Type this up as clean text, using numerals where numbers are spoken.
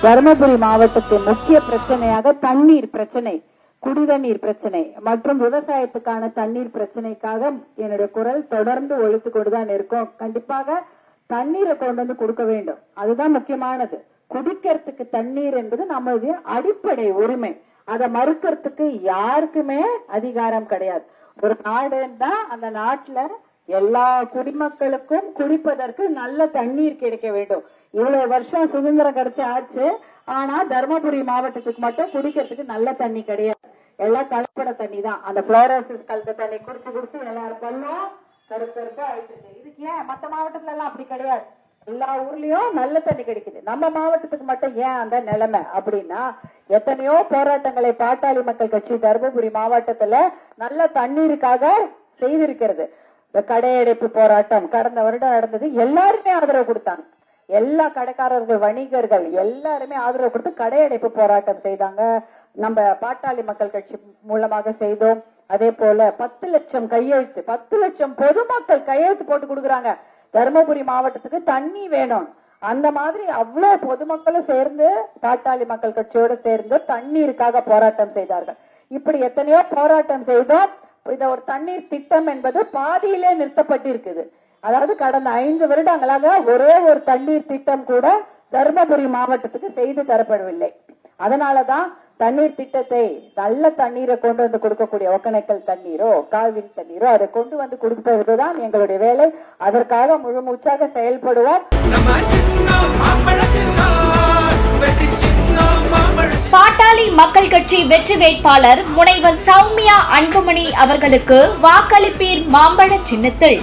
தருமபுரி மாவட்டத்தின் முக்கிய பிரச்சனையாக தண்ணீர் பிரச்சனை, குடிதண்ணீர் பிரச்சனை மற்றும் விவசாயத்துக்கான தண்ணீர் பிரச்சனைக்காக என்னுடைய குரல் தொடர்ந்து ஒழித்து கொண்டுதான் இருக்கும். கண்டிப்பாக தண்ணீரை கொண்டு வந்து கொடுக்க வேண்டும், அதுதான் முக்கியமானது. குடிக்கிறதுக்கு தண்ணீர் என்பது நம்மளுடைய அடிப்படை உரிமை, அதை மறுக்கிறதுக்கு யாருக்குமே அதிகாரம் கிடையாது. ஒரு நாடுன்னா அந்த நாட்டுல எல்லா குடிமக்களுக்கும் குடிப்பதற்கு நல்ல தண்ணீர் கிடைக்க வேண்டும். இவ்வளவு வருஷம் சுதந்திரம் கிடைச்ச ஆச்சு, ஆனா தர்மபுரி மாவட்டத்துக்கு மட்டும் குடிக்கிறதுக்கு நல்ல தண்ணி கிடையாது. எல்லாம் கலப்பட தண்ணி தான். அந்த புளோரோசிஸ் கலந்த தண்ணி குடிச்சு குடிச்சு எல்லாரும் பல்லும் கருப்பா ஆயிடுச்சு. இதுக்கு ஏன் மத்த மாவட்டத்துல எல்லாம் அப்படி கிடையாது? எல்லா ஊர்லயும் நல்ல தண்ணி கிடைக்குது, நம்ம மாவட்டத்துக்கு மட்டும் ஏன் அந்த நிலைமை அப்படின்னா, எத்தனையோ போராட்டங்களை பாட்டாளி மக்கள் கட்சி தருமபுரி மாவட்டத்துல நல்ல தண்ணீருக்காக செய்திருக்கிறது. இந்த கடையடைப்பு போராட்டம் கடந்த வருடம் நடந்தது, எல்லாருமே ஆதரவு கொடுத்தாங்க. எல்லா கடைக்காரர்கள், வணிகர்கள் எல்லாருமே ஆதரவு கொடுத்து கடையடைப்பு போராட்டம் செய்தாங்க. நம்ம பாட்டாளி மக்கள் கட்சி மூலமாக செய்தோம். அதே போல 10 லட்சம் கையெழுத்து, 10 லட்சம் பொதுமக்கள் கையெழுத்து போட்டு கொடுக்குறாங்க, தருமபுரி மாவட்டத்துக்கு தண்ணி வேணும். அந்த மாதிரி அவ்வளவு பொதுமக்களும் சேர்ந்து பாட்டாளி மக்கள் கட்சியோடு சேர்ந்து தண்ணீருக்காக போராட்டம் செய்தார்கள். இப்படி எத்தனையோ போராட்டம் செய்தோம். இந்த ஒரு தண்ணீர் திட்டம் என்பது பாதியிலே நிறுத்தப்பட்டிருக்குது. அதாவது கடந்த 5 வருடங்களாக ஒரே ஒரு தண்ணீர் திட்டம் கூட தருமபுரி மாவட்டத்துக்கு செய்து தரப்படவில்லை. அதனாலதான் தண்ணீர் திட்டத்தை, நல்ல தண்ணீரை கொண்டு வந்து கொடுக்கக்கூடிய ஒகேனக்கல் தண்ணீரோ காவிரி தண்ணீரோ அதை கொண்டு வந்து கொடுப்பதுதான் எங்களுடைய வேலை. அதற்காக முழு மூச்சாக செயல்படுவோம். பாட்டாளி மக்கள் கட்சி வெற்றி வேட்பாளர் முனைவர் சௌமியா அன்புமணி அவர்களுக்கு வாக்களிப்பீர் மாம்பழ சின்னத்தில்.